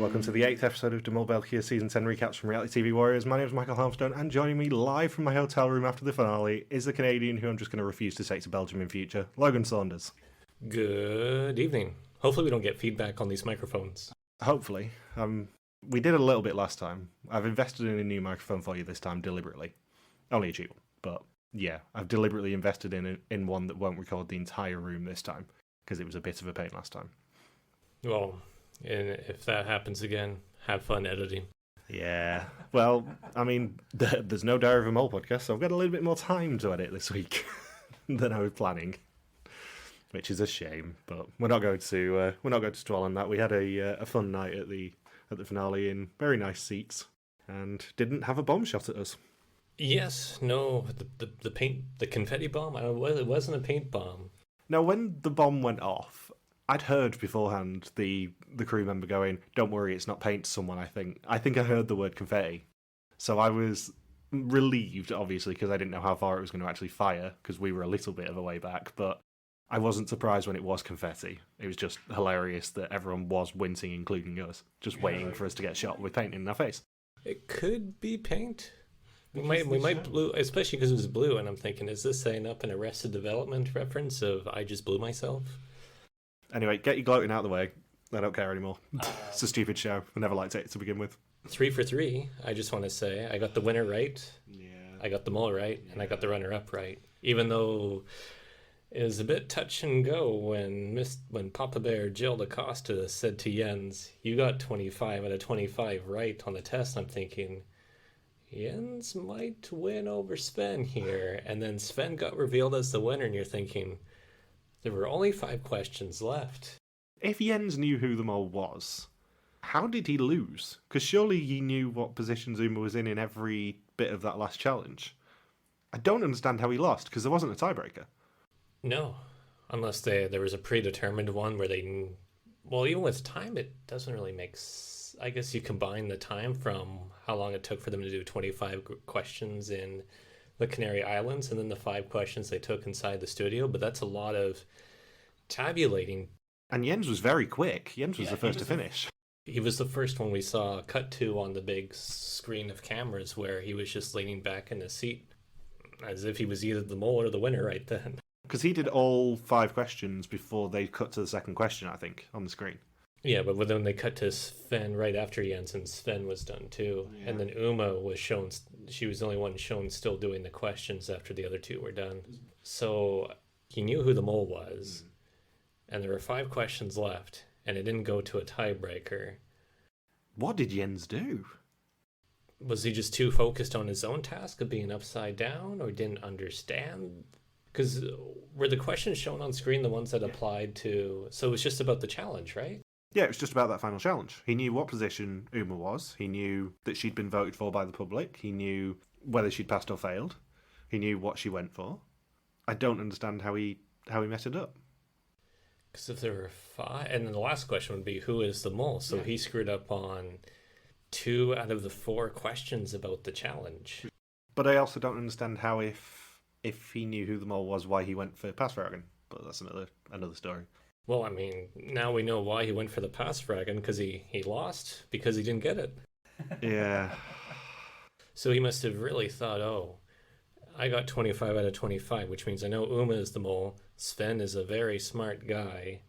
Welcome to the 8th episode of Mol België Season 10 Recaps from Reality TV Warriors. My name is Michael Harmstone, and joining me live from my hotel room after the finale is the Canadian who I'm just going to refuse to take to Belgium in future, Logan Saunders. Good evening. Hopefully we don't get feedback on these microphones. Hopefully. We did a little bit last time. I've invested in a new microphone for you this time deliberately. Only a cheap one, but yeah, I've deliberately invested in one that won't record the entire room this time, because it was a bit of a pain last time. Well, and if that happens again, have fun editing. Yeah, well, I mean, there's no Diary of a Mole podcast, so I've got a little bit more time to edit this week than I was planning, which is a shame. But we're not going to dwell on that. We had a fun night at the finale in very nice seats, and didn't have a bomb shot at us. Yes, no, the confetti bomb. It wasn't a paint bomb. Now, when the bomb went off, I'd heard beforehand the crew member going, "Don't worry, it's not paint to someone." I think I heard the word confetti, so I was relieved, obviously, because I didn't know how far it was going to actually fire, because we were a little bit of a way back. But I wasn't surprised when it was confetti. It was just hilarious that everyone was wincing, including us, just waiting for us to get shot with paint in our face. It could be paint. We might blue, especially because it was blue, and I'm thinking, is this setting up an Arrested Development reference of I just blew myself? Anyway, get your gloating out of the way. I don't care anymore. It's a stupid show. I never liked it to begin with. 3 for 3. I just want to say I got the winner right. Yeah. I got the mole right, and I got the runner-up right. Even though it was a bit touch and go when Papa Bear Jill DaCosta said to Jens, "You got 25 out of 25 right on the test." I'm thinking, Jens might win over Sven here. And then Sven got revealed as the winner, and you're thinking, there were only 5 questions left. If Jens knew who the mole was, how did he lose? Because surely he knew what position Zuma was in every bit of that last challenge. I don't understand how he lost, because there wasn't a tiebreaker. No, unless there was a predetermined one where they... Well, even with time, it doesn't really make sense. I guess you combine the time from how long it took for them to do 25 questions in the Canary Islands and then the 5 questions they took inside the studio, but that's a lot of tabulating. And Jens was very quick. Jens was the first to finish. He was the first one we saw cut to on the big screen of cameras, where he was just leaning back in his seat as if he was either the mole or the winner right then. Because he did all 5 questions before they cut to the second question, I think, on the screen. Yeah, but then they cut to Sven right after Jens, and Sven was done too. Yeah. And then Uma was shown, she was the only one shown still doing the questions after the other 2 were done. So he knew who the mole was, and there were 5 questions left, and it didn't go to a tiebreaker. What did Jens do? Was he just too focused on his own task of being upside down, or didn't understand? Because were the questions shown on screen the ones that applied to... So it was just about the challenge, right? Yeah, it was just about that final challenge. He knew what position Uma was. He knew that she'd been voted for by the public. He knew whether she'd passed or failed. He knew what she went for. I don't understand how he messed it up. Because if there were 5... And then the last question would be, who is the mole? So he screwed up on 2 out of the 4 questions about the challenge. But I also don't understand how if he knew who the mole was, why he went for Passfragen. But that's another story. Well, I mean, now we know why he went for the Passfragen, because he lost, because he didn't get it. Yeah. So he must have really thought, oh, I got 25 out of 25, which means I know Uma is the mole. Sven is a very smart guy.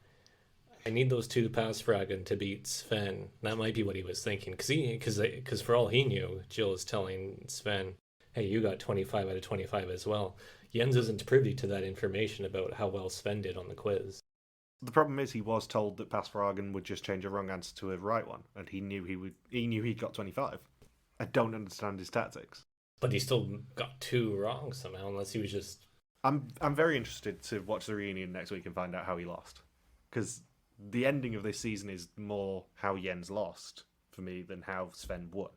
I need those 2 Passfragen to beat Sven. That might be what he was thinking, because for all he knew, Jill is telling Sven, hey, you got 25 out of 25 as well. Jens isn't privy to that information about how well Sven did on the quiz. The problem is he was told that Passfragen would just change a wrong answer to a right one, and he knew he'd got 25. I don't understand his tactics. But he still got 2 wrong somehow, unless he was just... I'm very interested to watch the reunion next week and find out how he lost. Because the ending of this season is more how Jens lost, for me, than how Sven won.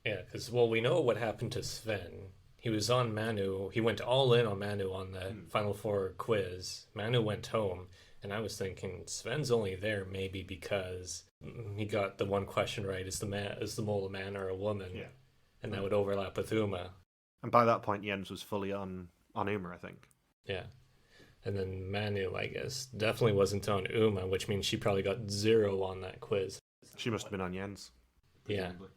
Yeah, because, well, we know what happened to Sven. He was on Manu. He went all in on Manu on the Final 4 quiz. Manu went home. And I was thinking, Sven's only there maybe because he got the one question right: is the mole a man or a woman? Yeah. And that would overlap with Uma. And by that point, Jens was fully on Uma, I think. Yeah. And then Manu, I guess, definitely wasn't on Uma, which means she probably got 0 on that quiz. She must have been on Jens. Yeah. presumably.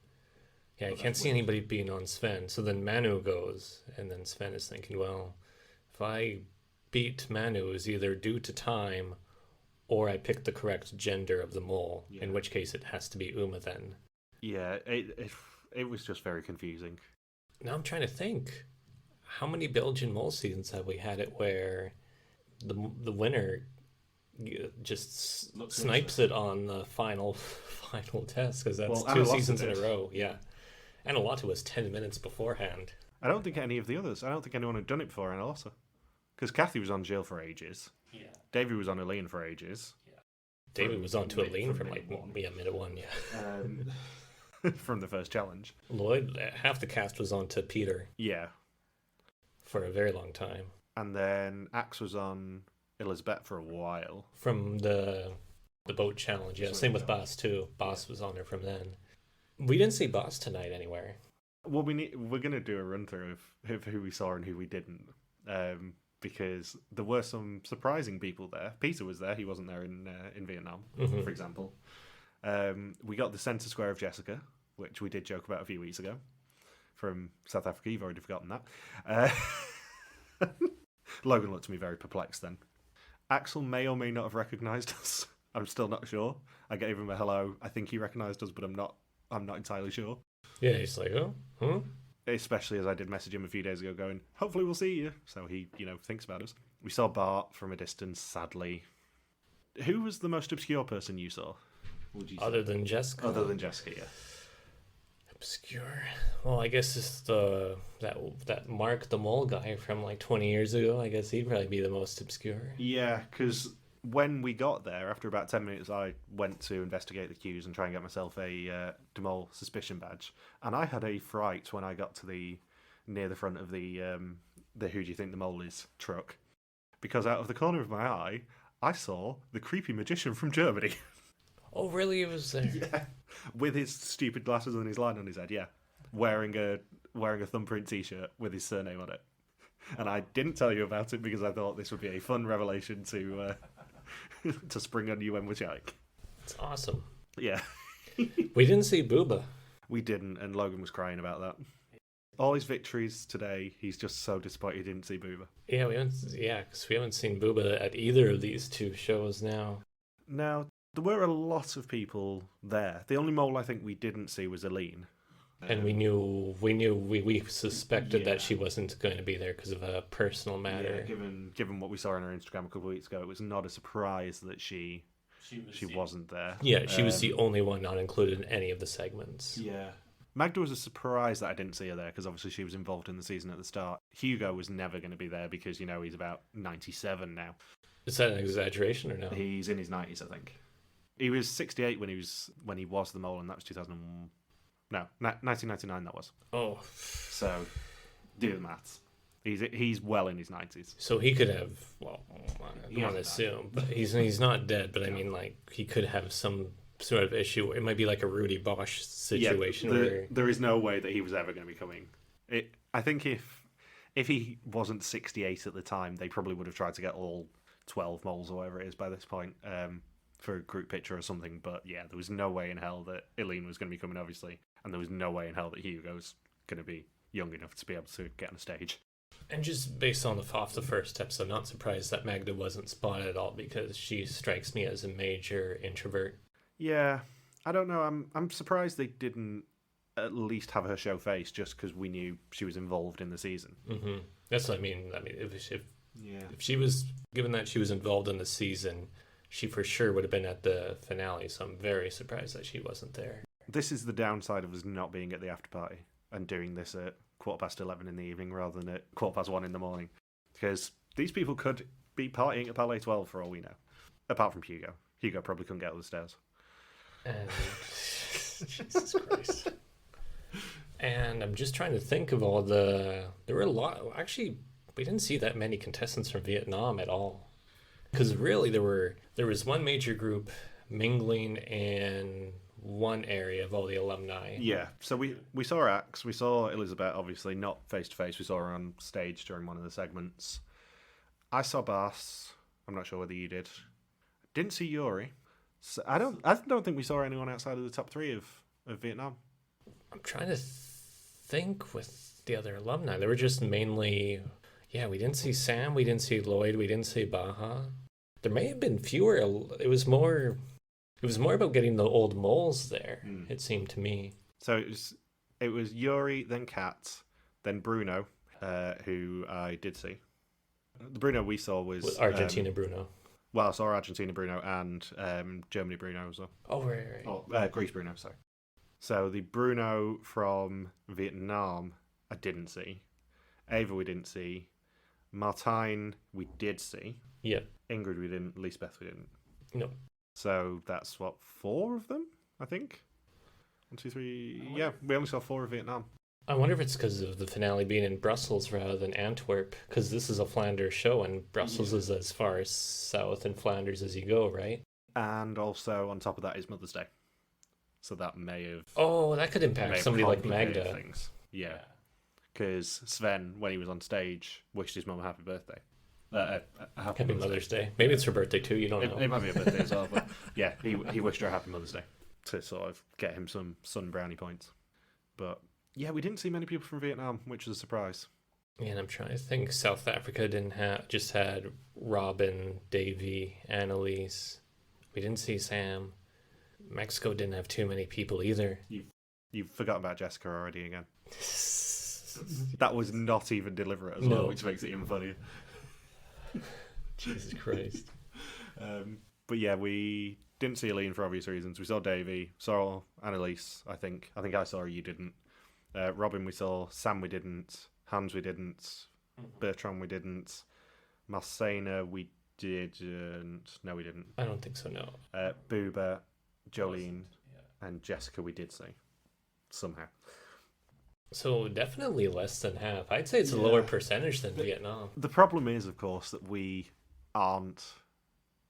Yeah, I But can't that's see weird. anybody being on Sven. So then Manu goes, and then Sven is thinking, well, if I beat Manu is either due to time or I pick the correct gender of the mole, Yeah. in which case it has to be Uma then. Yeah, it was just very confusing. Now I'm trying to think, how many Belgian mole seasons have we had it where the winner just Looks snipes it on the final test? Because that's Well, two Analotta seasons in a did. row. Yeah, and Analotta was 10 minutes beforehand. I don't think any of the others. I don't think anyone had done it before, and also because Kathy was on Jill for ages. Yeah. Davey was on Aline for ages. David was on to a lean from from minute one. minute one, yeah. From the first challenge. Lloyd, half the cast was on to Peter Yeah, for a very long time. and then Axe was on Elizabeth for a while. From the boat challenge, yeah. Swimming Same with challenge. Boss too. Boss was on there from then. We didn't see Boss tonight anywhere. Well, we're gonna do a run through of who we saw and who we didn't, because there were some surprising people there. Peter was there; he wasn't there in Vietnam, Mhm. for example. We got the centre square of Jessica, which we did joke about a few weeks ago, from South Africa. You've already forgotten that. Logan looked at me very perplexed then. Axel may or may not have recognised us. I'm still not sure. I gave him a hello. I think he recognised us, but I'm not entirely sure. Yeah, he's like, oh, huh? Especially as I did message him a few days ago going, hopefully we'll see you. So he, thinks about us. We saw Bart from a distance, sadly. Who was the most obscure person you saw? Would you say? Other than Jessica. Other than Jessica, yeah. Obscure. Well, I guess it's that Mark the Mole guy from like 20 years ago. I guess he'd probably be the most obscure. Yeah, because when we got there, after about 10 minutes, I went to investigate the queues and try and get myself a Demol suspicion badge. And I had a fright when I got to near the front of the Who Do You Think the Mole Is truck. Because out of the corner of my eye, I saw the creepy magician from Germany. Oh, really? It was there. Yeah. With his stupid glasses and his line on his head, yeah. Wearing a thumbprint t-shirt with his surname on it. And I didn't tell you about it because I thought this would be a fun revelation to to spring on you when we're chatting. It's awesome. Yeah. We didn't see Booba. We didn't, and Logan was crying about that. All his victories today, he's just so disappointed he didn't see Booba. Yeah, because we haven't seen Booba at either of these two shows now. Now, there were a lot of people there. The only mole I think we didn't see was Aline. And we suspected that she wasn't going to be there because of a personal matter. Yeah, given what we saw on her Instagram a couple of weeks ago, it was not a surprise that she wasn't there. Yeah, she was the only one not included in any of the segments. Yeah. Magda was a surprise that I didn't see her there because obviously she was involved in the season at the start. Hugo was never going to be there because, he's about 97 now. Is that an exaggeration or no? He's in his 90s, I think. He was 68 when he was the mole, and that was 1999 that was. Oh, So, do the maths. He's well in his 90s. so he could have. Well, I He don't want to hasn't died. assume, but he's not dead. But I mean, like he could have some sort of issue. It might be like a Rudy Bosch situation where There is no way that he was ever going to be coming. I think if he wasn't 68 at the time, they probably would have tried to get all 12 moles or whatever it is by this point for a group picture or something. But yeah, there was no way in hell that Eileen was going to be coming, obviously. And there was no way in hell that Hugo was going to be young enough to be able to get on a stage. And just based on off the first episode, I'm not surprised that Magda wasn't spotted at all because she strikes me as a major introvert. Yeah, I don't know. I'm surprised they didn't at least have her show face just because we knew she was involved in the season. Mm-hmm. That's what I mean. If Yeah. she was, given that she was involved in the season, she for sure would have been at the finale. So I'm very surprised that she wasn't there. This is the downside of us not being at the after party and doing this at 11:15 in the evening rather than at 1:15 in the morning. Because these people could be partying at Paleis 12 for all we know. Apart from Hugo. Hugo probably couldn't get up the stairs. And Jesus Christ. And I'm just trying to think of all there were a lot. Actually, we didn't see that many contestants from Vietnam at all. Because really, there was one major group mingling in one area of all the alumni. Yeah, so we saw Axe, we saw Elizabeth, obviously, not face-to-face. We saw her on stage during one of the segments. I saw Bass. I'm not sure whether you did. Didn't see Yuri. So I don't think we saw anyone outside of the top three of Vietnam. I'm trying to think with the other alumni. They were just mainly, yeah, we didn't see Sam, we didn't see Lloyd, we didn't see Baha. There may have been fewer. It was more about getting the old moles there, it seemed to me. So it was Yuri, then Kat, then Bruno, who I did see. The Bruno we saw was Argentina Bruno. Well, I saw Argentina Bruno and Germany Bruno as well. Oh, right. Oh, Greece Bruno, sorry. So the Bruno from Vietnam I didn't see. Ava we didn't see. Martine we did see. Yeah. Ingrid we didn't. Lisbeth we didn't. No. So that's what, 4 of them, I think? 1, 2, 3. Yeah, we only saw 4 of Vietnam. I wonder if it's because of the finale being in Brussels rather than Antwerp, because this is a Flanders show and Brussels is as far south in Flanders as you go, right? And also on top of that is Mother's Day. So that may have... Oh, that could impact somebody like Magda. Things. Yeah. Because Sven, when he was on stage, wished his mum a happy birthday. Happy Mother's Day. Maybe it's her birthday too, you don't know. It might be a birthday as well, but yeah, he wished her a happy Mother's Day to sort of get him some sun brownie points. But yeah, we didn't see many people from Vietnam, which was a surprise. Yeah, and I'm trying to think. South Africa just had Robin, Davy, Annalise. We didn't see Sam. Mexico didn't have too many people either. You've forgotten about Jessica already again. That was not even deliberate as well, which makes it even funnier. Jesus Christ. But yeah, we didn't see Aline for obvious reasons. We saw Davy, saw Annalise, I think I saw her, you didn't. Robin we saw, Sam we didn't, Hans we didn't, Bertrand we didn't, Marcena we didn't. No, we didn't. I don't think so, no. Booba, Jolene, and Jessica we did see. Somehow. So definitely less than half. I'd say it's a lower percentage than Vietnam. The problem is, of course, that we aren't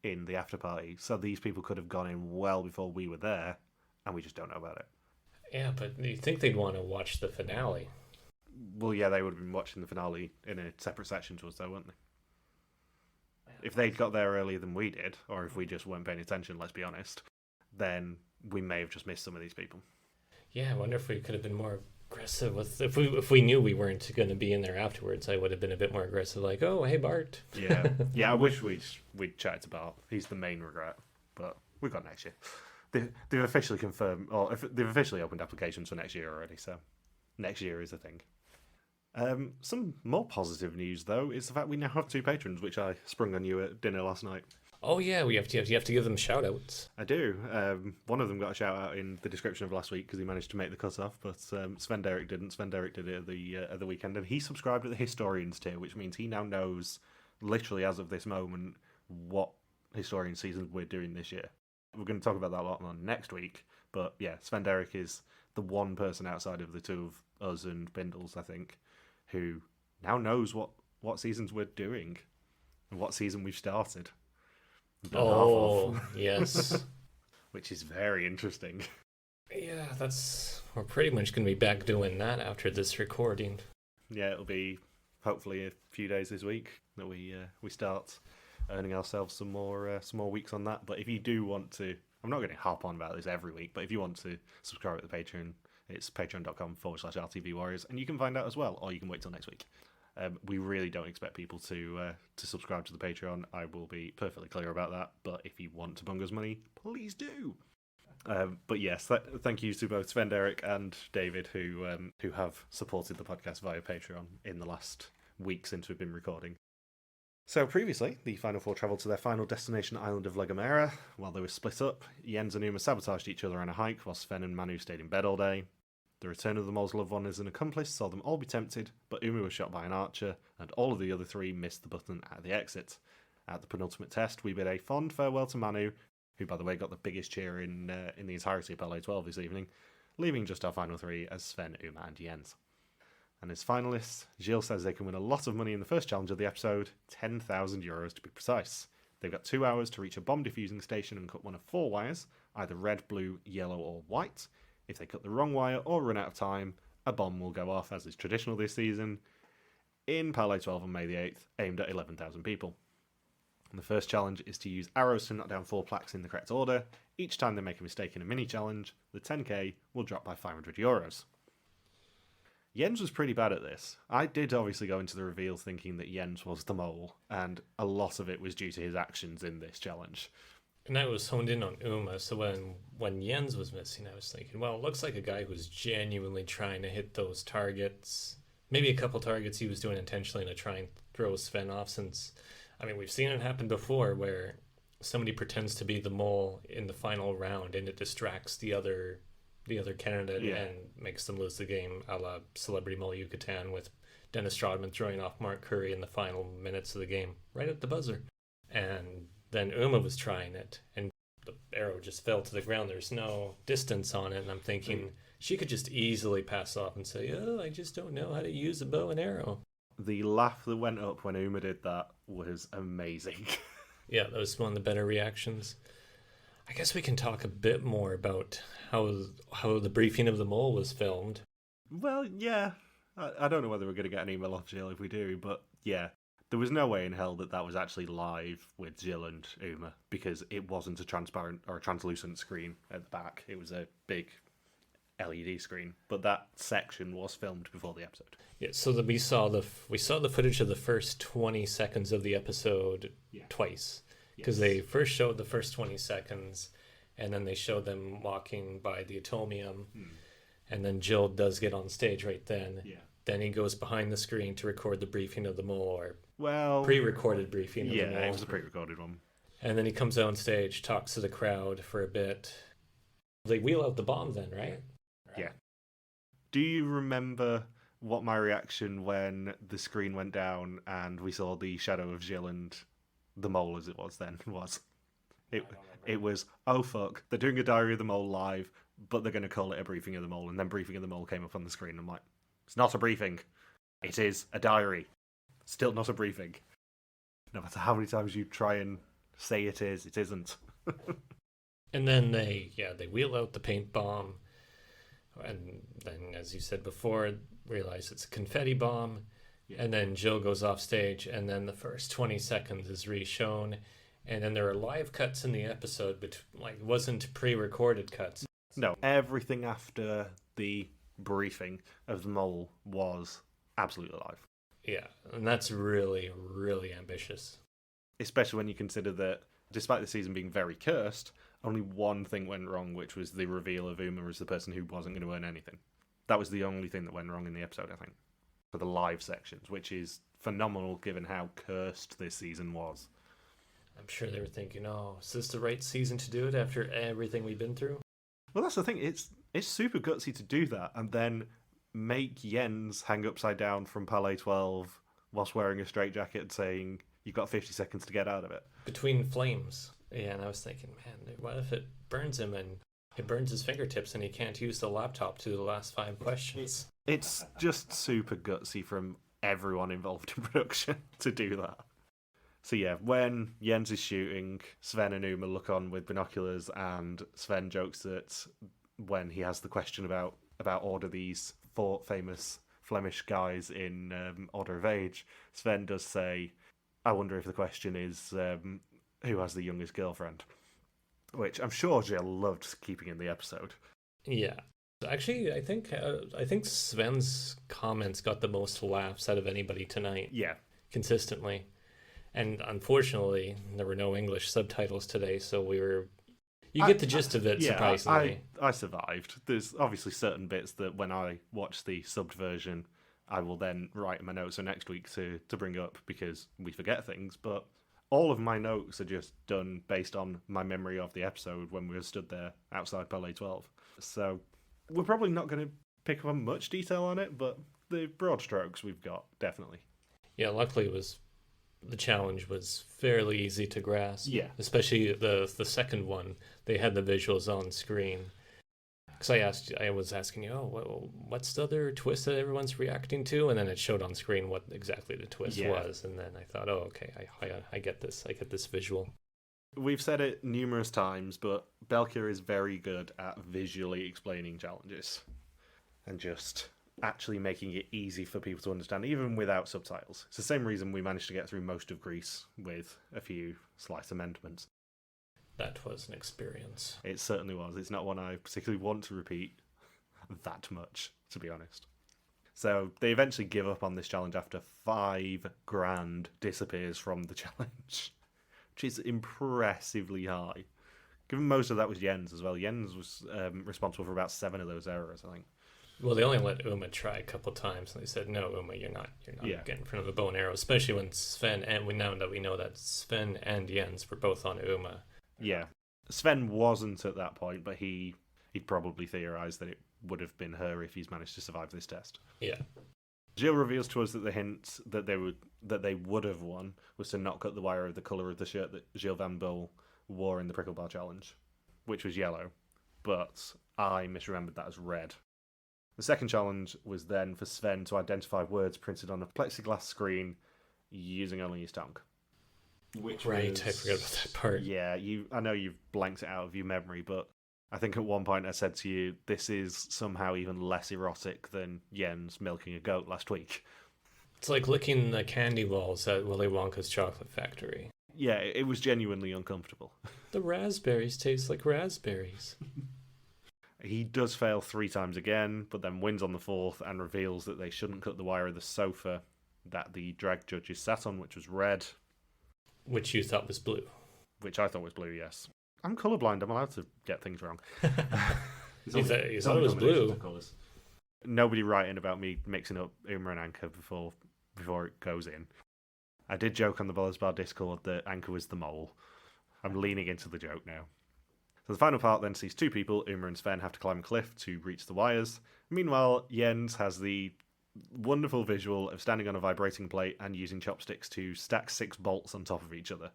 in the after party. So these people could have gone in well before we were there, and we just don't know about it. Yeah, but you think they'd want to watch the finale? Well, yeah, they would have been watching the finale in a separate section to us, though, wouldn't they? If they'd got there earlier than we did, or if we just weren't paying attention, let's be honest, then we may have just missed some of these people. Yeah, I wonder if we could have been more aggressive with if we knew we weren't going to be in there afterwards. I would have been a bit more aggressive, like, oh, hey, Bart. Yeah. I wish we'd chatted to Bart. He's the main regret, but we've got next year. They've officially confirmed, or they've officially opened applications for next year already. So next year is a thing. Some more positive news though is the fact we now have 2 patrons, which I sprung on you at dinner last night. Oh yeah, you have to give them shout outs. I do. One of them got a shout out in the description of last week because he managed to make the cut off, but Sven Derek didn't. Sven Derek did it at the weekend, and he subscribed at the Historians tier, which means he now knows, literally as of this moment, what Historian season we're doing this year. We're going to talk about that a lot more next week, but yeah, Sven Derek is the one person outside of the 2 of us and Bindles, I think, who now knows what seasons we're doing and what season we've started. Oh, yes. Which is very interesting. Yeah, we're pretty much going to be back doing that after this recording. Yeah, it'll be hopefully a few days this week that we start earning ourselves some more weeks on that. But if you do want to, I'm not going to harp on about this every week, but if you want to subscribe to the Patreon, it's patreon.com/RTV Warriors, and you can find out as well, or you can wait till next week. We really don't expect people to subscribe to the Patreon. I will be perfectly clear about that. But if you want to bung us money, please do. But yes, thank you to both Sven Derek and David who have supported the podcast via Patreon in the last week since we've been recording. So previously, the Final Four travelled to their final destination island of La Gomera. While they were split up, Jens and Uma sabotaged each other on a hike, while Sven and Manu stayed in bed all day. The return of the mole's loved one as an accomplice saw them all be tempted, but Uma was shot by an archer, and all of the other 3 missed the button at the exit. At the penultimate test, we bid a fond farewell to Manu, who, by the way, got the biggest cheer in the entirety of Paleis 12 this evening, leaving just our final 3 as Sven, Uma, and Jens. And as finalists, Gilles says they can win a lot of money in the first challenge of the episode, €10,000 to be precise. They've got 2 hours to reach a bomb defusing station and cut one of 4 wires, either red, blue, yellow, or white. If they cut the wrong wire or run out of time, a bomb will go off, as is traditional this season, in Paleis 12 on May the 8th, aimed at 11,000 people. The first challenge is to use arrows to knock down 4 plaques in the correct order. Each time they make a mistake in a mini-challenge, the 10k will drop by €500. Jens was pretty bad at this. I did obviously go into the reveal thinking that Jens was the mole, and a lot of it was due to his actions in this challenge. And I was honed in on Uma, so when Jens was missing, I was thinking, well, it looks like a guy who's genuinely trying to hit those targets. Maybe a couple targets he was doing intentionally to try and throw Sven off, since, I mean, we've seen it happen before where somebody pretends to be the mole in the final round and it distracts the other candidate and makes them lose the game, a la Celebrity Mole Yucatan with Dennis Rodman throwing off Mark Curry in the final minutes of the game, right at the buzzer. And then Uma was trying it, and the arrow just fell to the ground. There's no distance on it, and I'm thinking she could just easily pass off and say, oh, I just don't know how to use a bow and arrow. The laugh that went up when Uma did that was amazing. Yeah, that was one of the better reactions. I guess we can talk a bit more about how the briefing of the mole was filmed. Well, yeah. I don't know whether we're going to get an email off Jill if we do, but yeah. There was no way in hell that was actually live with Jill and Uma, because it wasn't a transparent or a translucent screen at the back. It was a big LED screen, but that section was filmed before the episode. Yeah, so that we saw the footage of the first 20 seconds of the episode twice, because they first showed the first 20 seconds, and then they showed them walking by the atomium, and then Jill does get on stage right then. Yeah. Then he goes behind the screen to record the briefing of the mole, or pre-recorded briefing of the mole. Yeah, it was a pre-recorded one. And then he comes on stage, talks to the crowd for a bit. They wheel out the bomb then, right? Yeah. Do you remember what my reaction when the screen went down and we saw the shadow of Jill and the mole, as it was then, was? It was, oh fuck, they're doing a Diary of the Mole live, but they're going to call it a briefing of the mole, and then briefing of the mole came up on the screen. I'm like, it's not a briefing. It is a diary. Still not a briefing. No matter how many times you try and say it is, it isn't. And then they wheel out the paint bomb, and then, as you said before, realize it's a confetti bomb. Yeah. And then Jill goes off stage, and then the first 20 seconds is re-shown, and then there are live cuts in the episode, but it wasn't pre-recorded cuts. No, everything after the briefing of the mole was absolutely live. Yeah, and that's really, really ambitious. Especially when you consider that, despite the season being very cursed, only one thing went wrong, which was the reveal of Uma as the person who wasn't going to earn anything. That was the only thing that went wrong in the episode, I think, for the live sections, which is phenomenal given how cursed this season was. I'm sure they were thinking, oh, is this the right season to do it after everything we've been through? Well, that's the thing. It's super gutsy to do that and then make Jens hang upside down from Paleis 12 whilst wearing a straitjacket and saying, you've got 50 seconds to get out of it. Between flames. Yeah, and I was thinking, man, what if it burns him and it burns his fingertips and he can't use the laptop to do the last 5 questions? It's just super gutsy from everyone involved in production to do that. So yeah, when Jens is shooting, Sven and Uma look on with binoculars, and Sven jokes that when he has the question about order these 4 famous Flemish guys in order of age, Sven does say, I wonder if the question is who has the youngest girlfriend, which I'm sure Jill loved keeping in the episode. Yeah. Actually, I think Sven's comments got the most laughs out of anybody tonight. Yeah. Consistently. And unfortunately, there were no English subtitles today, so you get the gist of it, surprisingly. I survived. There's obviously certain bits that when I watch the subbed version, I will then write in my notes for next week to bring up because we forget things, but all of my notes are just done based on my memory of the episode when we were stood there outside Paleis 12. So we're probably not going to pick up on much detail on it, but the broad strokes we've got, definitely. Yeah, luckily the challenge was fairly easy to grasp. Yeah. Especially the second one. They had the visuals on screen. Because I was asking you, what's the other twist that everyone's reacting to? And then it showed on screen what exactly the twist was. And then I thought, oh, okay, I get this. I get this visual. We've said it numerous times, but België is very good at visually explaining challenges. And just actually making it easy for people to understand, even without subtitles. It's the same reason we managed to get through most of Greece with a few slight amendments. That was an experience. It certainly was. It's not one I particularly want to repeat that much, to be honest. So they eventually give up on this challenge after 5 grand disappears from the challenge, which is impressively high. Given most of that was Jens as well. Jens was responsible for about 7 of those errors, I think. Well, they only let Uma try a couple times, and they said, "No, Uma, you're not getting in front of the bow and arrow." Especially when Sven, and we know that Sven and Jens were both on Uma. Yeah, Sven wasn't at that point, but he'd probably theorised that it would have been her if he's managed to survive this test. Yeah. Jill reveals to us that the hint that they would have won was to not cut the wire of the colour of the shirt that Gilles Van Bull wore in the Prickle Bar Challenge, which was yellow, but I misremembered that as red. The second challenge was then for Sven to identify words printed on a plexiglass screen using only his tongue. Right, I forgot about that part. Yeah, I know you've blanked it out of your memory, but I think at one point I said to you, this is somehow even less erotic than Jens milking a goat last week. It's like licking the candy balls at Willy Wonka's chocolate factory. Yeah, it was genuinely uncomfortable. The raspberries taste like raspberries. He does fail 3 times again, but then wins on the 4th and reveals that they shouldn't cut the wire of the sofa that the drag judges sat on, which was red. Which you thought was blue. Which I thought was blue, yes. I'm colourblind, I'm allowed to get things wrong. You thought it was blue. Nobody writing about me mixing up Uma and Anka before it goes in. I did joke on the Paleis Bar Discord that Anka was the mole. I'm leaning into the joke now. So the final part then sees 2 people, Uma and Sven, have to climb a cliff to reach the wires. Meanwhile, Jens has the wonderful visual of standing on a vibrating plate and using chopsticks to stack 6 bolts on top of each other.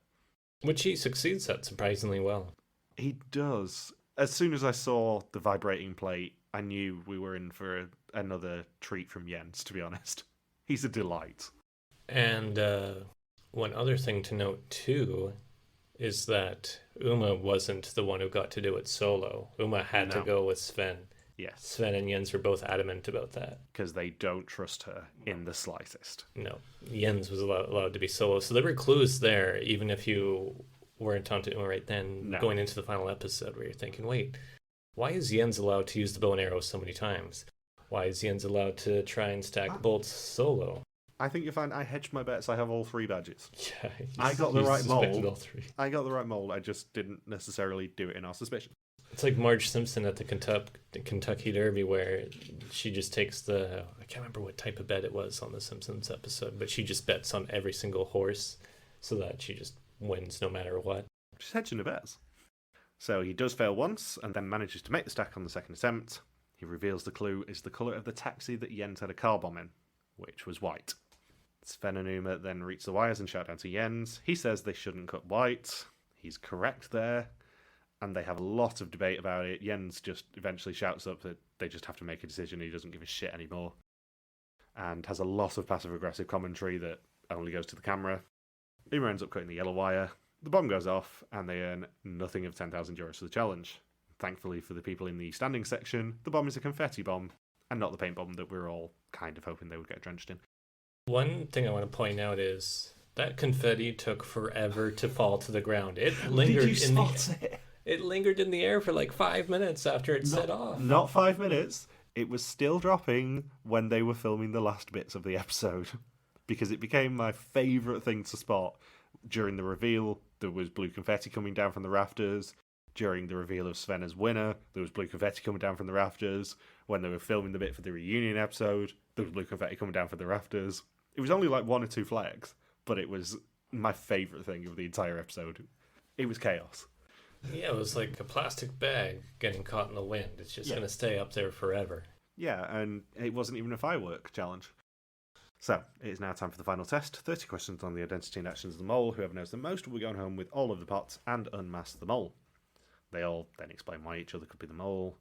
Which he succeeds at surprisingly well. He does. As soon as I saw the vibrating plate, I knew we were in for another treat from Jens, to be honest. He's a delight. And one other thing to note, too, is that Uma wasn't the one who got to do it solo. Uma had to go with Sven. Yes. Sven and Jens were both adamant about that. Because they don't trust her in the slightest. No. Jens was allowed to be solo. So there were clues there, even if you weren't onto Uma right then, going into the final episode, where you're thinking, wait, why is Jens allowed to use the bow and arrow so many times? Why is Jens allowed to try and stack bolts solo? I think you'll find I hedged my bets. I have all 3 badges. Yeah, I got the right mold. All 3. I got the right mold. I just didn't necessarily do it in our suspicion. It's like Marge Simpson at the Kentucky Derby, where she just takes I can't remember what type of bet it was on the Simpsons episode, but she just bets on every single horse so that she just wins no matter what. She's hedging her bets. So he does fail once and then manages to make the stack on the second attempt. He reveals the clue is the colour of the taxi that Jens had a car bomb in, which was white. Sven and Uma then reach the wires and shout down to Jens. He says they shouldn't cut white. He's correct there. And they have a lot of debate about it. Jens just eventually shouts up that they just have to make a decision. He doesn't give a shit anymore. And has a lot of passive-aggressive commentary that only goes to the camera. Uma ends up cutting the yellow wire. The bomb goes off, and they earn nothing of 10,000 euros for the challenge. Thankfully for the people in the standing section, the bomb is a confetti bomb, and not the paint bomb that we were all kind of hoping they would get drenched in. One thing I want to point out is that confetti took forever to fall to the ground. It lingered It lingered in the air for like 5 minutes after it set off. Not 5 minutes. It was still dropping when they were filming the last bits of the episode. Because it became my favourite thing to spot. During the reveal, there was blue confetti coming down from the rafters. During the reveal of Sven as winner, there was blue confetti coming down from the rafters. When they were filming the bit for the reunion episode, there was blue confetti coming down from the rafters. It was only like 1 or 2 flags, but it was my favourite thing of the entire episode. It was chaos. Yeah, it was like a plastic bag getting caught in the wind. It's just going to stay up there forever. Yeah, and it wasn't even a firework challenge. So, it is now time for the final test. 30 questions on the identity and actions of the mole. Whoever knows the most will be going home with all of the pots and unmask the mole. They all then explain why each other could be the mole.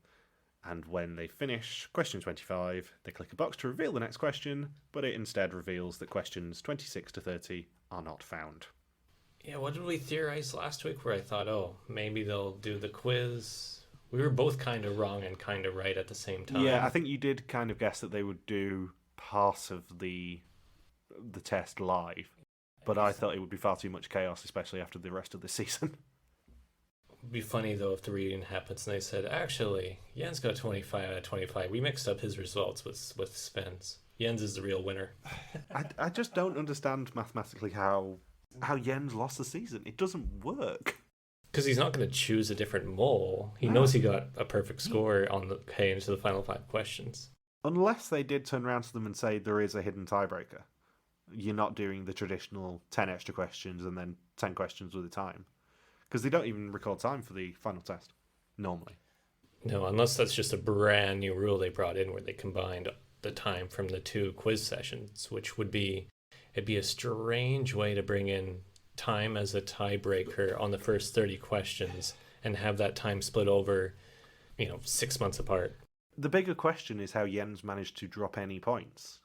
And when they finish question 25, they click a box to reveal the next question, but it instead reveals that questions 26 to 30 are not found. Yeah, what did we theorize last week where I thought, maybe they'll do the quiz We were both kind of wrong and kind of right at the same time. Yeah, I think you did kind of guess that they would do part of the test live, but I thought it would be far too much chaos, especially after the rest of the season. It'd be funny, though, if the reunion happens and they said, actually, Jens got 25 out of 25. We mixed up his results with Sven's. Jens is the real winner. I just don't understand mathematically how Jens lost the season. It doesn't work. Because he's not going to choose a different mole. He knows he got a perfect score on the page to the final 5 questions. Unless they did turn around to them and say there is a hidden tiebreaker. You're not doing the traditional 10 extra questions and then 10 questions with a time. Because they don't even record time for the final test, normally. No, unless that's just a brand new rule they brought in where they combined the time from the 2 quiz sessions, which would be, it'd be a strange way to bring in time as a tiebreaker on the first 30 questions and have that time split over, 6 months apart. The bigger question is how Jens managed to drop any points.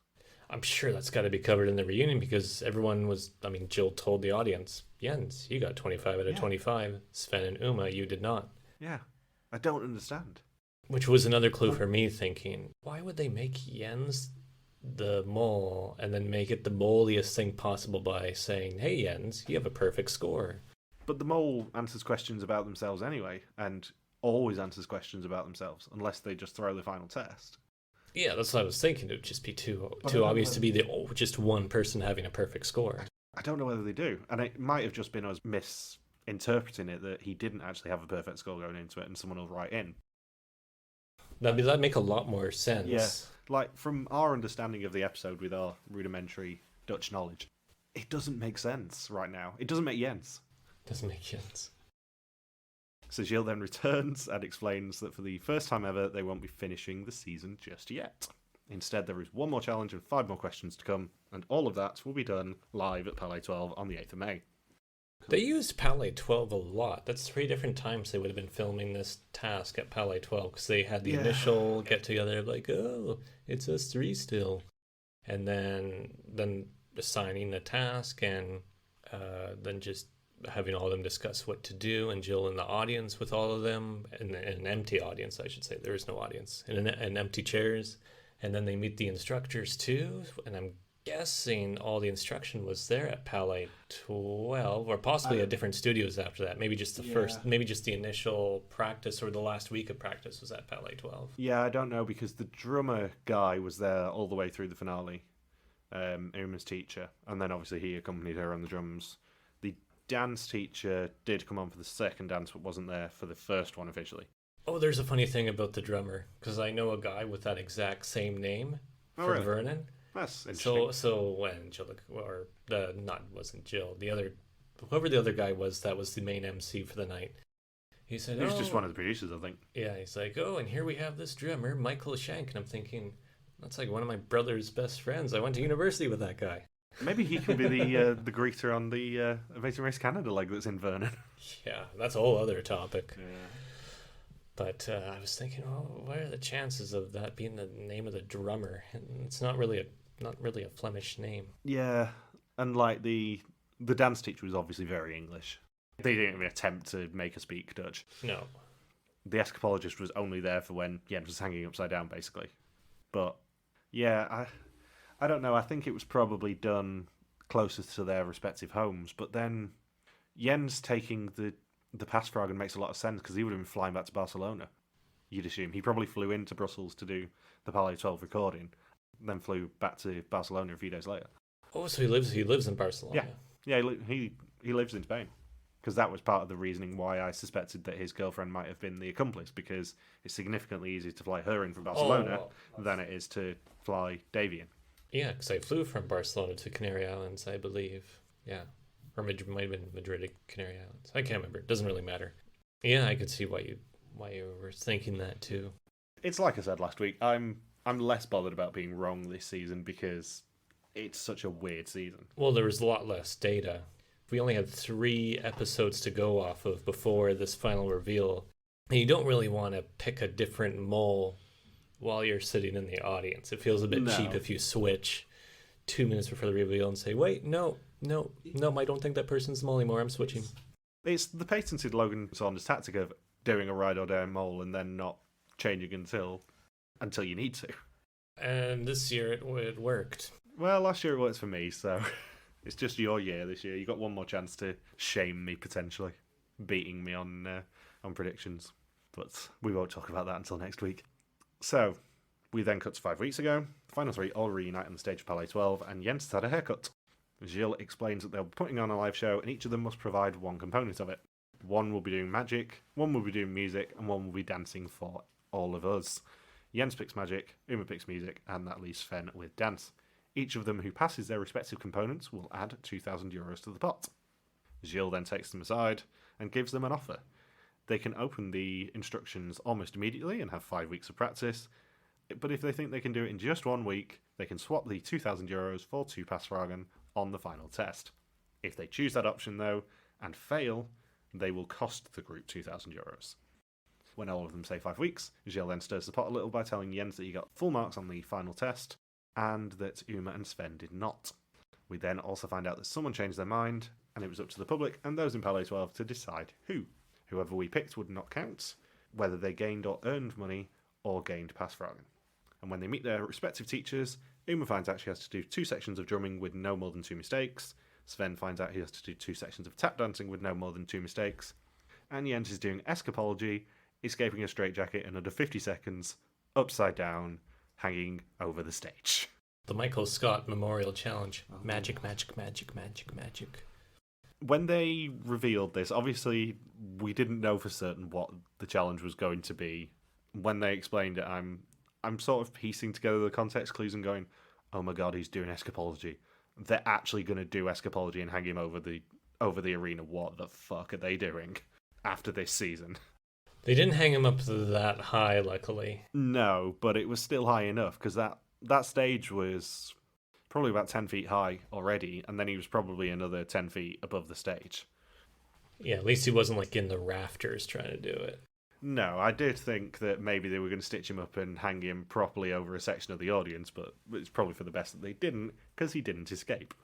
I'm sure that's got to be covered in the reunion because everyone was, Jill told the audience, Jens, you got 25 out of 25. Sven and Uma, you did not. Yeah, I don't understand. Which was another clue for me thinking, why would they make Jens the mole and then make it the molliest thing possible by saying, hey Jens, you have a perfect score? But the mole answers questions about themselves anyway, and always answers questions about themselves, unless they just throw the final test. Yeah, that's what I was thinking. It would just be too obvious to be just one person having a perfect score. I don't know whether they do, and it might have just been us misinterpreting it that he didn't actually have a perfect score going into it, and someone will write in. That'd make a lot more sense. Yeah, like from our understanding of the episode with our rudimentary Dutch knowledge, it doesn't make sense right now. It doesn't make Jens. Doesn't make sense. So Jill then returns and explains that for the first time ever, they won't be finishing the season just yet. Instead, there is one more challenge and 5 more questions to come, and all of that will be done live at Paleis 12 on the 8th of May. They used Paleis 12 a lot. That's 3 different times they would have been filming this task at Paleis 12 because they had the initial get-together like, oh, it's us 3 still. And then assigning the task and then just having all of them discuss what to do, and Jill in the audience with all of them, and an empty audience, I should say. There is no audience. And empty chairs. And then they meet the instructors too, and I'm guessing all the instruction was there at Paleis 12, or possibly at different studios after that. Maybe just maybe just the initial practice or the last week of practice was at Paleis 12. Yeah, I don't know, because the drummer guy was there all the way through the finale, Uma's teacher, and then obviously he accompanied her on the drums. The dance teacher did come on for the second dance, but wasn't there for the first one officially. Oh, there's a funny thing about the drummer, because I know a guy with that exact same name from really? Vernon. That's interesting. So when Jill, wasn't Jill, whoever the other guy was that was the main MC for the night, he said, he was just one of the producers, I think. Yeah, he's like, oh, and here we have this drummer, Michael Shank, and I'm thinking, that's like one of my brother's best friends. I went to university with that guy. Maybe he can be the greeter on the Amazing Race Canada leg that's in Vernon. Yeah, that's a whole other topic. Yeah. But I was thinking, what are the chances of that being the name of the drummer? It's not really a Flemish name. Yeah, and like the dance teacher was obviously very English. They didn't even attempt to make her speak Dutch. No. The escapologist was only there for when Jens was hanging upside down, basically. But yeah, I don't know. I think it was probably done closest to their respective homes. But then Jens taking the Passfragen makes a lot of sense because he would have been flying back to Barcelona. You'd assume he probably flew into Brussels to do the Paleis 12 recording, then flew back to Barcelona a few days later. Oh, so he lives in Barcelona. Yeah, he lives in Spain, because that was part of the reasoning why I suspected that his girlfriend might have been the accomplice, because it's significantly easier to fly her in from Barcelona than it is to fly Davy in. Yeah, because I flew from Barcelona to Canary Islands, I believe. Yeah. Or might have been Madrid to Canary Islands. I can't remember. It doesn't really matter. Yeah, I could see why you were thinking that too. It's like I said last week. I'm less bothered about being wrong this season because it's such a weird season. Well, there was a lot less data. We only had 3 episodes to go off of before this final reveal. And you don't really want to pick a different mole while you're sitting in the audience. It feels a bit cheap if you switch 2 minutes before the reveal and say, wait, no, I don't think that person's the mole anymore. I'm switching. It's the patented Logan Saunders tactic of doing a ride or die mole and then not changing until you need to. And this year it worked. Well, last year it worked for me, so it's just your year this year. You got one more chance to shame me, potentially, beating me on predictions. But we won't talk about that until next week. So, we then cut to 5 weeks ago. The final three all reunite on the stage of Paleis 12, and Jens has had a haircut. Gilles explains that they'll be putting on a live show, and each of them must provide one component of it. One will be doing magic, one will be doing music, and one will be dancing for all of us. Jens picks magic, Uma picks music, and that leaves Sven with dance. Each of them who passes their respective components will add €2,000 to the pot. Gilles then takes them aside and gives them an offer. They can open the instructions almost immediately and have 5 weeks of practice, but if they think they can do it in just 1 week, they can swap the €2,000 for 2 Passfragen on the final test. If they choose that option, though, and fail, they will cost the group €2,000. When all of them say 5 weeks, Gilles then stirs the pot a little by telling Jens that he got full marks on the final test, and that Uma and Sven did not. We then also find out that someone changed their mind, and it was up to the public and those in Paleis 12 to decide who. Whoever we picked would not count, whether they gained or earned money, or gained Passfragen. And when they meet their respective teachers, Uma finds out she has to do 2 sections of drumming with no more than 2 mistakes, Sven finds out he has to do 2 sections of tap dancing with no more than 2 mistakes, and Jens is doing escapology, escaping a straitjacket in under 50 seconds, upside down, hanging over the stage. The Michael Scott Memorial Challenge. Magic, magic, magic, magic, magic. When they revealed this, obviously we didn't know for certain what the challenge was going to be. When they explained it, I'm sort of piecing together the context clues and going, oh my god, he's doing escapology. They're actually going to do escapology and hang him over the arena. What the fuck are they doing after this season? They didn't hang him up that high, luckily. No, but it was still high enough, because that stage was probably about 10 feet high already, and then he was probably another 10 feet above the stage. Yeah, at least he wasn't like in the rafters trying to do it. No, I did think that maybe they were going to stitch him up and hang him properly over a section of the audience, but it's probably for the best that they didn't, because he didn't escape.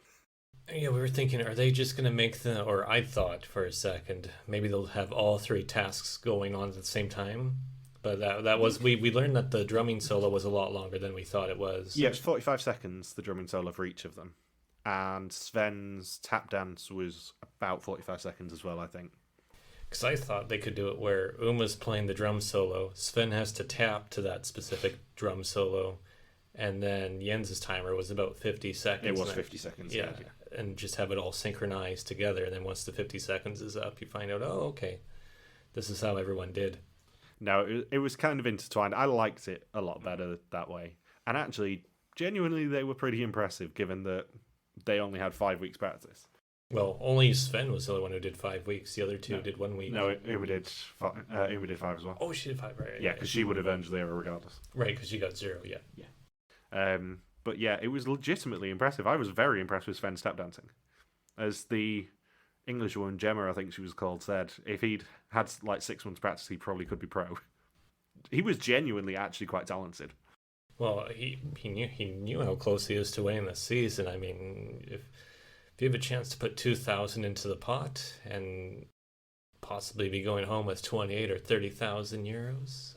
Yeah, we were thinking, are they just going to make or I thought for a second, maybe they'll have all 3 tasks going on at the same time. But that was, we learned that the drumming solo was a lot longer than we thought it was. Yeah, it's 45 seconds, the drumming solo for each of them. And Sven's tap dance was about 45 seconds as well, I think. Because I thought they could do it where Uma's playing the drum solo, Sven has to tap to that specific drum solo, and then Jens's timer was about 50 seconds. It was 50 seconds. Yeah, and just have it all synchronized together, and then once the 50 seconds is up, you find out, oh, okay, this is how everyone did. No, it was kind of intertwined. I liked it a lot better that way. And actually, genuinely, they were pretty impressive, given that they only had 5 weeks practice. Well, only Sven was the only one who did 5 weeks. The other 2 did 1 week. No, Uma did 5 as well. Oh, she did 5, right? Yeah, because she would have earned 0 regardless. Right, because she got 0, yeah. But yeah, it was legitimately impressive. I was very impressed with Sven's tap dancing. As the English woman, Gemma, I think she was called, said, if he'd had like 6 months practice, he probably could be pro. He was genuinely actually quite talented. Well, he knew how close he is to winning the season. I mean, if you have a chance to put 2,000 into the pot and possibly be going home with 28 or 30,000 euros,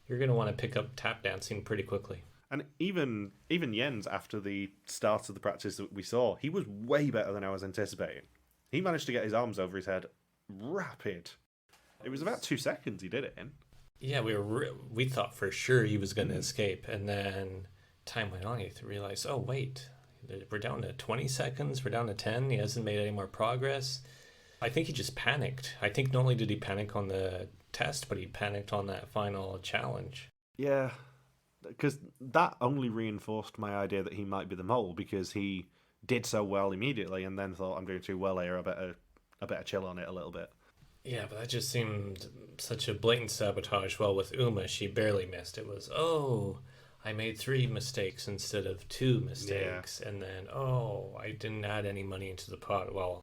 you're going to want to pick up tap dancing pretty quickly. And even Jens, after the start of the practice that we saw, he was way better than I was anticipating. He managed to get his arms over his head rapid. It was about 2 seconds he did it in. Yeah, we thought for sure he was going to escape, and then time went on. You realized, oh wait, we're down to 20 seconds. We're down to 10. He hasn't made any more progress. I think he just panicked. I think not only did he panic on the test, but he panicked on that final challenge. Yeah, because that only reinforced my idea that he might be the mole, because he did so well immediately and then thought, I'm doing too well here, I better chill on it a little bit. Yeah, but that just seemed such a blatant sabotage. Well, with Uma, she barely missed. It was, oh, I made 3 mistakes instead of 2 mistakes. Yeah. And then, oh, I didn't add any money into the pot. Well,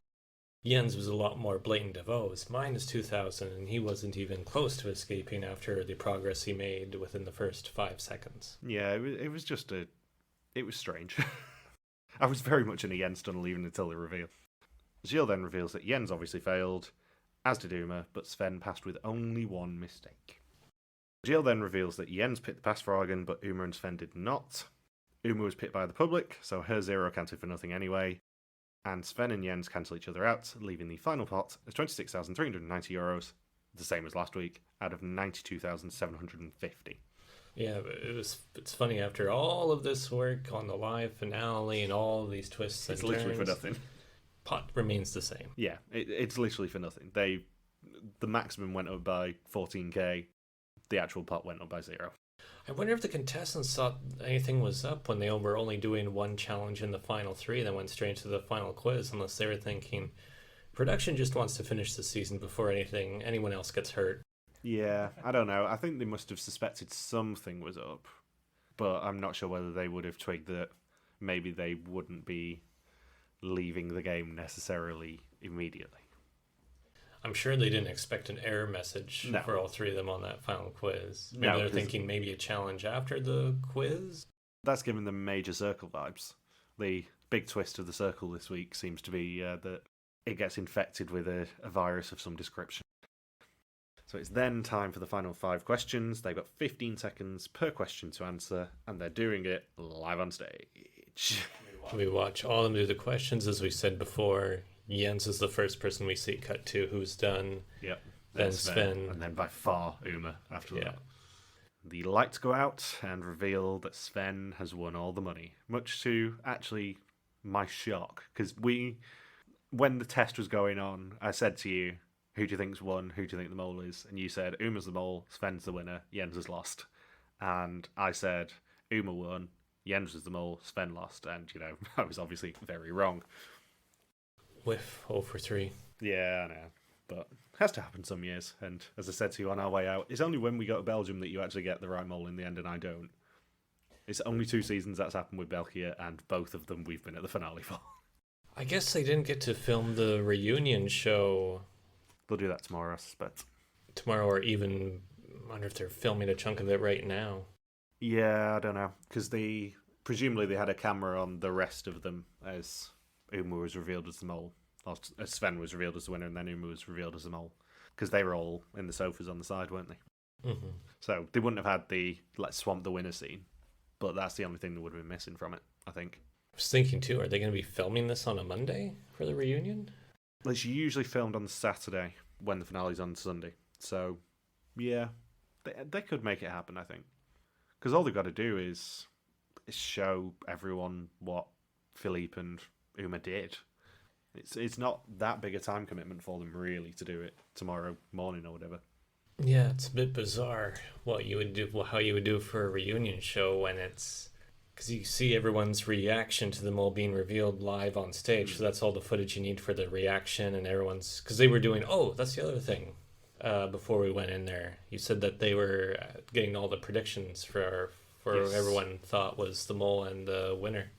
Jens was a lot more blatant of, oh, it's minus 2,000, and he wasn't even close to escaping after the progress he made within the first 5 seconds. Yeah, it was just it was strange. I was very much in a Jens tunnel even until the reveal. Gilles then reveals that Jens obviously failed, as did Uma, but Sven passed with only one mistake. Jill then reveals that Jens picked the Passfragen, but Uma and Sven did not. Uma was picked by the public, so her 0 counted for nothing anyway, and Sven and Jens cancel each other out, leaving the final pot as €26,390, the same as last week, out of 92,750. Yeah, but it's funny, after all of this work on the live finale and all of these twists and It's literally turns, for nothing. pot remains the same. Yeah, it's literally for nothing. The maximum went up by 14k, the actual pot went up by 0. I wonder if the contestants thought anything was up when they were only doing one challenge in the final 3, then went straight to the final quiz, unless they were thinking production just wants to finish the season before anyone else gets hurt. Yeah, I don't know. I think they must have suspected something was up, but I'm not sure whether they would have twigged that maybe they wouldn't be leaving the game necessarily immediately. I'm sure they didn't expect an error message for all 3 of them on that final quiz. Maybe they're thinking maybe a challenge after the quiz. That's giving them major circle vibes. The big twist of the circle this week seems to be that it gets infected with a virus of some description. So it's then time for the final 5 questions. They've got 15 seconds per question to answer, and they're doing it live on stage. We watch all of them do the questions, as we said before. Jens is the first person we see cut to who's done. Yep. Then Sven. And then by far Uma after Yeah. that. The lights go out and reveal that Sven has won all the money. Much to, actually, my shock. Because when the test was going on, I said to you, who do you think's won? Who do you think the mole is? And you said, Uma's the mole, Sven's the winner, Jens has lost. And I said, Uma won, Jens was the mole, Sven lost. And, I was obviously very wrong. Whiff, 0 for 3. Yeah, I know. But it has to happen some years. And as I said to you on our way out, it's only when we go to Belgium that you actually get the right mole in the end, and I don't. It's only 2 seasons that's happened with België, and both of them we've been at the finale for. I guess they didn't get to film the reunion show. They'll do that tomorrow, I suspect. Tomorrow, or even, I wonder if they're filming a chunk of it right now. Yeah, I don't know. Because presumably they had a camera on the rest of them as Uma was revealed as the mole. Or as Sven was revealed as the winner, and then Uma was revealed as the mole. Because they were all in the sofas on the side, weren't they? Mm-hmm. So they wouldn't have had the let's swamp the winner scene. But that's the only thing that would have been missing from it, I think. I was thinking too, are they going to be filming this on a Monday for the reunion? It's usually filmed on Saturday when the finale's on Sunday. So, yeah, they could make it happen, I think. Because all they've got to do is show everyone what Philippe and Uma did. It's not that big a time commitment for them, really, to do it tomorrow morning or whatever. Yeah, it's a bit bizarre what you would do, how you would do for a reunion show when it's... Because you see everyone's reaction to the mole being revealed live on stage, so that's all the footage you need for the reaction and everyone's... Because they were doing... Oh, that's the other thing. Before we went in there, you said that they were getting all the predictions for yes. Everyone thought was the mole and the winner.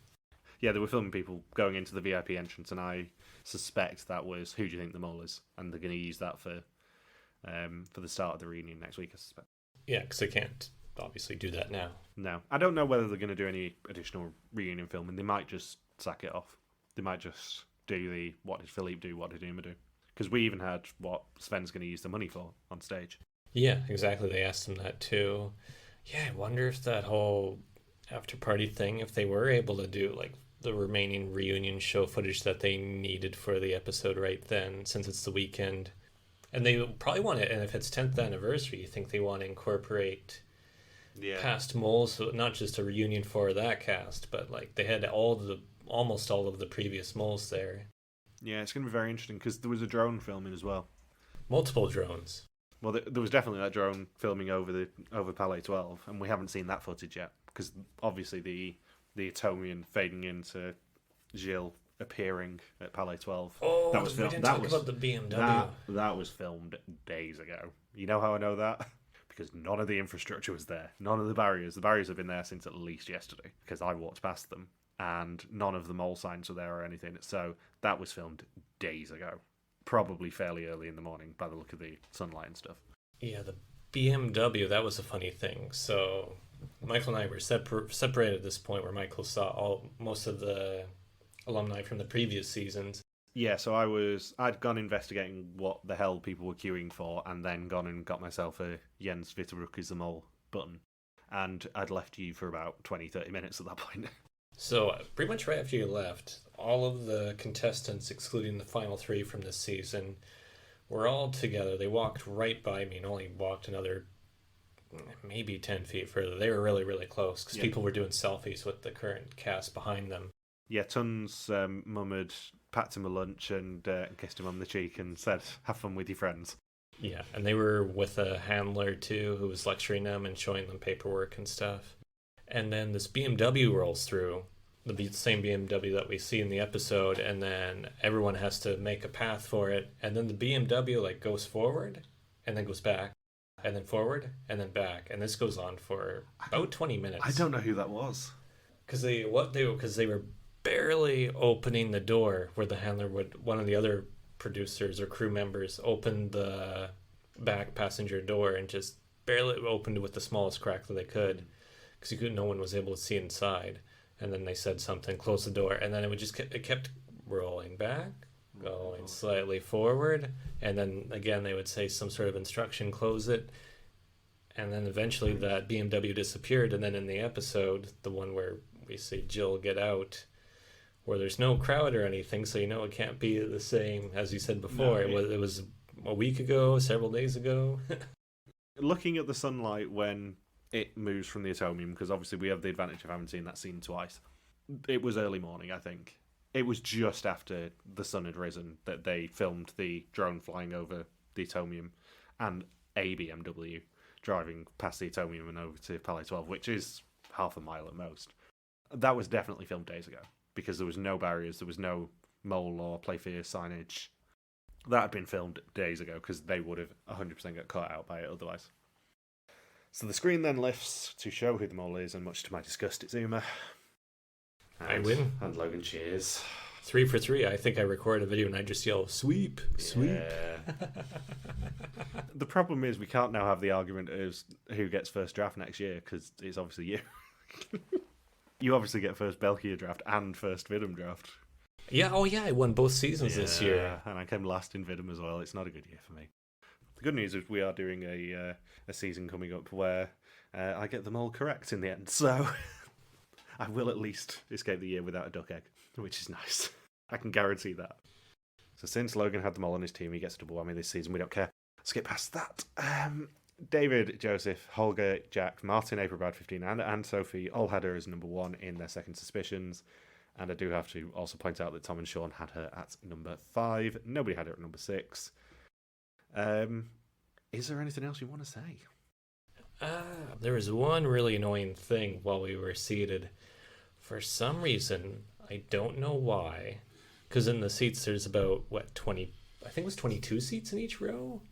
Yeah, they were filming people going into the VIP entrance, and I suspect that was who do you think the mole is, and they're going to use that for the start of the reunion next week, I suspect. Yeah, because they can't obviously do that now. No, I don't know whether they're going to do any additional reunion filming. They might just sack it off. They might just do the what did Philippe do, what did Uma do. Because we even had what Sven's going to use the money for on stage. Yeah, exactly. They asked him that too. Yeah, I wonder if that whole after party thing, if they were able to do like the remaining reunion show footage that they needed for the episode right then, since it's the weekend. And they probably want it, and if it's 10th anniversary, you think they want to incorporate past moles, so not just a reunion for that cast, but like they had almost all of the previous moles there. Yeah, it's going to be very interesting because there was a drone filming as well. Multiple drones. Well, there was definitely that drone filming over Paleis 12, and we haven't seen that footage yet because obviously the Atomian fading into Gilles appearing at Paleis 12. Oh, that was filmed. We didn't talk about the BMW. That was filmed days ago. You know how I know that? Because none of the infrastructure was there. None of the barriers. The barriers have been there since at least yesterday because I walked past them. And none of the mole signs were there or anything. So that was filmed days ago. Probably fairly early in the morning by the look of the sunlight and stuff. Yeah, the BMW, that was a funny thing. So Michael and I were separated at this point where Michael saw most of the alumni from the previous seasons. Yeah, so I'd gone investigating what the hell people were queuing for, and then gone and got myself a Jens Vitterbrook is the Mole button. And I'd left you for about 20-30 minutes at that point. So pretty much right after you left, all of the contestants, excluding the final three from this season, were all together. They walked right by me and only walked another maybe 10 feet further. They were really, really close because people were doing selfies with the current cast behind them. Yeah, Tun's mum had packed him a lunch and kissed him on the cheek and said, have fun with your friends. Yeah, and they were with a handler too who was lecturing them and showing them paperwork and stuff. And then this BMW rolls through, the same BMW that we see in the episode, and then everyone has to make a path for it. And then the BMW like goes forward and then goes back and then forward and then back. And this goes on for about 20 minutes. I don't know who that was. Because they were barely opening the door where the handler would, one of the other producers or crew members opened the back passenger door and just barely opened it with the smallest crack that they could. Because no one was able to see inside, and then they said something, close the door, and then it kept rolling back, going slightly forward, and then again they would say some sort of instruction, close it, and then eventually that BMW disappeared. And then in the episode, the one where we see Jill get out, where there's no crowd or anything, so it can't be the same as you said before. No, it was a week ago, several days ago. Looking at the sunlight when it moves from the atomium, because obviously we have the advantage of having seen that scene twice. It was early morning, I think. It was just after the sun had risen that they filmed the drone flying over the atomium and a BMW driving past the atomium and over to Paleis 12, which is half a mile at most. That was definitely filmed days ago, because there was no barriers, there was no mole or play fair signage. That had been filmed days ago, because they would have 100% got caught out by it otherwise. So the screen then lifts to show who the mole is, and much to my disgust, it's Uma. I win. And Logan cheers. 3 for 3. I think I recorded a video and I just yell, sweep, sweep. Yeah. The problem is we can't now have the argument of who gets first draft next year, because it's obviously you. You obviously get first België draft and first Vidum draft. Yeah, I won both seasons this year. And I came last in Vidum as well. It's not a good year for me. The good news is we are doing a season coming up where I get them all correct in the end, so I will at least escape the year without a duck egg, which is nice. I can guarantee that. So since Logan had them all on his team, he gets a double whammy this season. We don't care. Skip past that. David, Joseph, Holger, Jack, Martin, April, Brad, 15, and Sophie all had her as number 1 in their second suspicions. And I do have to also point out that Tom and Sean had her at number 5. Nobody had her at number 6. Is there anything else you want to say? There was one really annoying thing while we were seated. For some reason, I don't know why, because in the seats there's about, 20, I think it was 22 seats in each row?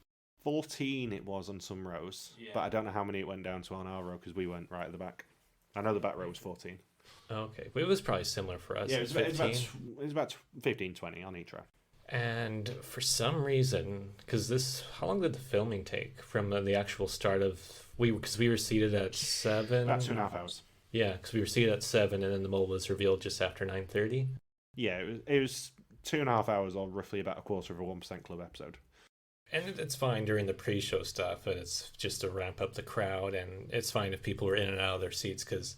14 it was on some rows, but I don't know how many it went down to on our row, because we went right at the back. I know the back row was 14. Okay, but it was probably similar for us. Yeah, it was about 15, 20 on each row. And for some reason, because how long did the filming take from the actual start of, because we were seated at 7? About 2.5 hours. Yeah, because we were seated at 7 and then the mole was revealed just after 9:30. Yeah, it was 2.5 hours, or roughly about a quarter of a 1% Club episode. And it's fine during the pre-show stuff, and it's just to ramp up the crowd, and it's fine if people were in and out of their seats, because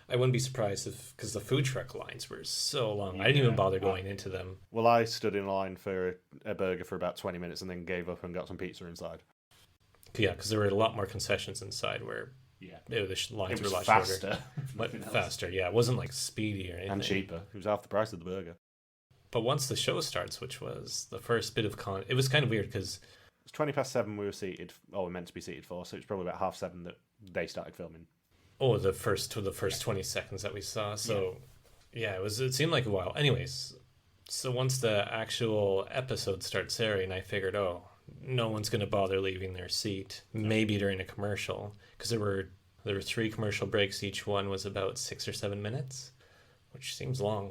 I wouldn't be surprised because the food truck lines were so long. Yeah, I didn't even bother going into them. Well, I stood in line for a burger for about 20 minutes and then gave up and got some pizza inside. Yeah, because there were a lot more concessions inside where the lines were a lot faster, shorter. But faster, yeah. It wasn't like speedy or anything. And cheaper. It was half the price of the burger. But once the show starts, which was the first bit of it was kind of weird because... It was 20 past 7 we were seated, or we meant to be seated for, so it was probably about 7:30 that they started filming. Oh, the first 20 seconds that we saw. So, it seemed like a while. Anyways, so once the actual episode starts airing, I figured, no one's going to bother leaving their seat. Maybe during a commercial, because there were 3 commercial breaks. Each one was about 6 or 7 minutes, which seems long.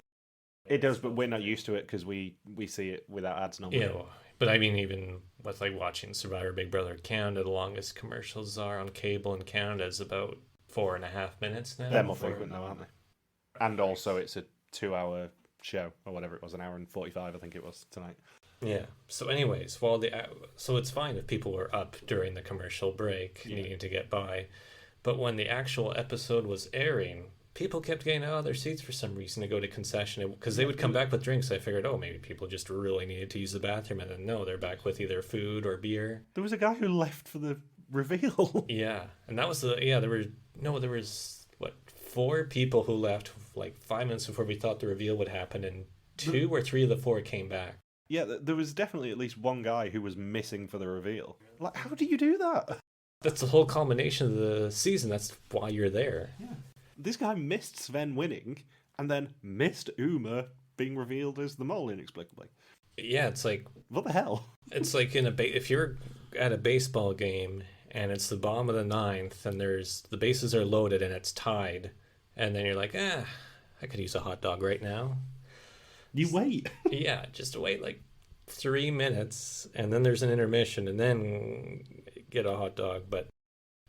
It does, but we're not used to it because we see it without ads normally. Yeah, but I mean, even with watching Survivor Big Brother Canada, the longest commercials are on cable in Canada is about 4.5 minutes now. They're more frequent now, aren't they? And also, it's a 2-hour show, or whatever it was, an hour and 45, I think it was, tonight. Yeah. So anyways, so it's fine if people were up during the commercial break needing to get by. But when the actual episode was airing, people kept getting out of their seats for some reason to go to concession because they would come back with drinks. I figured, maybe people just really needed to use the bathroom, and then no, they're back with either food or beer. There was a guy who left for the reveal. Yeah, and that was there was what, 4 people who left like 5 minutes before we thought the reveal would happen, and 2 or 3 of the 4 came back. Yeah, there was definitely at least one guy who was missing for the reveal. Like, how do you do that? That's the whole culmination of the season. That's why you're there. Yeah. This guy missed Sven winning, and then missed Uma being revealed as the mole inexplicably. Yeah, it's like... What the hell? It's like if you're at a baseball game, and it's the bottom of the 9th, and the bases are loaded, and it's tied, and then you're like, I could use a hot dog right now. You wait. Yeah, just wait like 3 minutes, and then there's an intermission, and then get a hot dog. But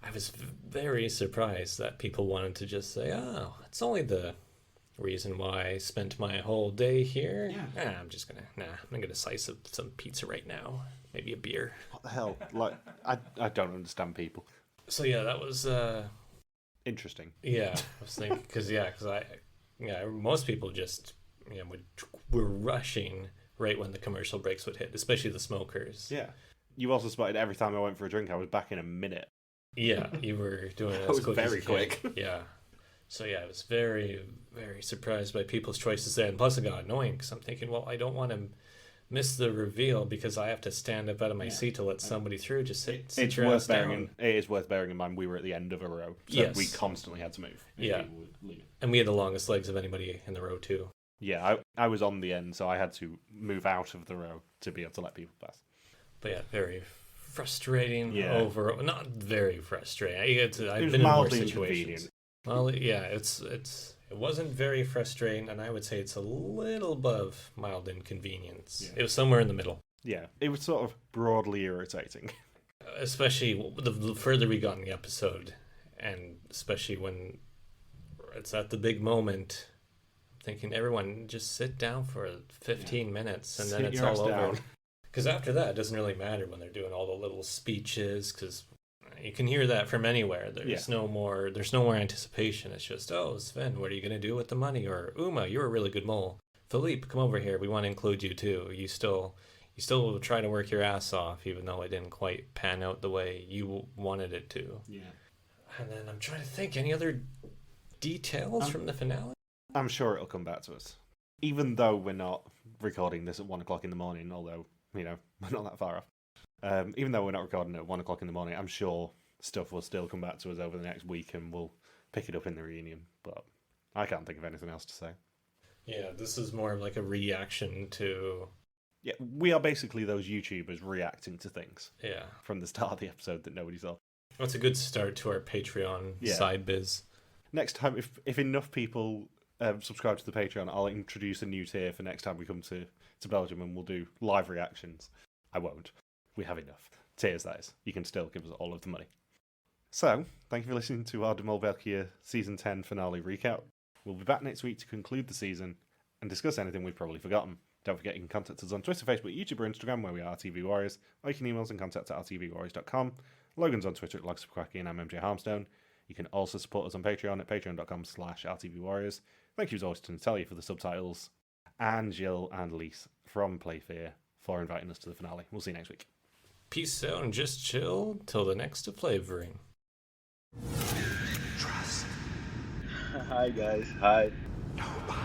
I was very surprised that people wanted to just say, it's only the reason why I spent my whole day here. Yeah. I'm gonna slice of some pizza right now, maybe a beer. What the hell? Like, I don't understand people. So yeah, that was interesting. Yeah, I was thinking because most people just were rushing right when the commercial breaks would hit, especially the smokers. Yeah. You also spotted every time I went for a drink, I was back in a minute. Yeah, you were doing it. That was very quick. Yeah. So yeah, I was very, very surprised by people's choices there. And plus it got annoying because I'm thinking, well, I don't want to miss the reveal because I have to stand up out of my seat to let somebody through. Just sit your ass down. It is worth bearing in mind we were at the end of a row. So we constantly had to move. Yeah. And we had the longest legs of anybody in the row too. Yeah, I was on the end, so I had to move out of the row to be able to let people pass. But yeah, very frustrating. Yeah. Not very frustrating. I've been in more situations. Well, yeah, it wasn't very frustrating, and I would say it's a little above mild inconvenience. Yeah. It was somewhere in the middle. Yeah, it was sort of broadly irritating. Especially the further we got in the episode, and especially when it's at the big moment, thinking everyone just sit down for 15 minutes and then it's all over. Because after that, it doesn't really matter when they're doing all the little speeches, because you can hear that from anywhere. There's no more anticipation. It's just, Sven, what are you going to do with the money? Or, Uma, you're a really good mole. Philippe, come over here. We want to include you too. You still try to work your ass off, even though it didn't quite pan out the way you wanted it to. Yeah. And then I'm trying to think, any other details from the finale? I'm sure it'll come back to us. Even though we're not recording this at 1 o'clock in the morning, although, we're not that far off. Even though we're not recording at 1 o'clock in the morning, I'm sure stuff will still come back to us over the next week and we'll pick it up in the reunion. But I can't think of anything else to say. Yeah, this is more of like a reaction to... Yeah, we are basically those YouTubers reacting to things. Yeah. From the start of the episode that nobody saw. That's a good start to our Patreon side biz. Next time, if enough people subscribe to the Patreon, I'll introduce a new tier for next time we come to Belgium and we'll do live reactions. I won't. We have enough. Tiers, that is. You can still give us all of the money. So, thank you for listening to our Mol België Season 10 finale recap. We'll be back next week to conclude the season and discuss anything we've probably forgotten. Don't forget you can contact us on Twitter, Facebook, YouTube, or Instagram, where we are RTV Warriors, or you can email us and contact at rtvwarriors.com. Logan's on Twitter at LogsofQuacky, and I'm MJ Harmstone. You can also support us on Patreon at patreon.com/rtvwarriors. Thank you as always to Natalia for the subtitles, and Jill and Lise from Playfair for inviting us to the finale. We'll see you next week. Peace out and just chill till the next flavoring. Trust. Hi guys. Hi. Nobody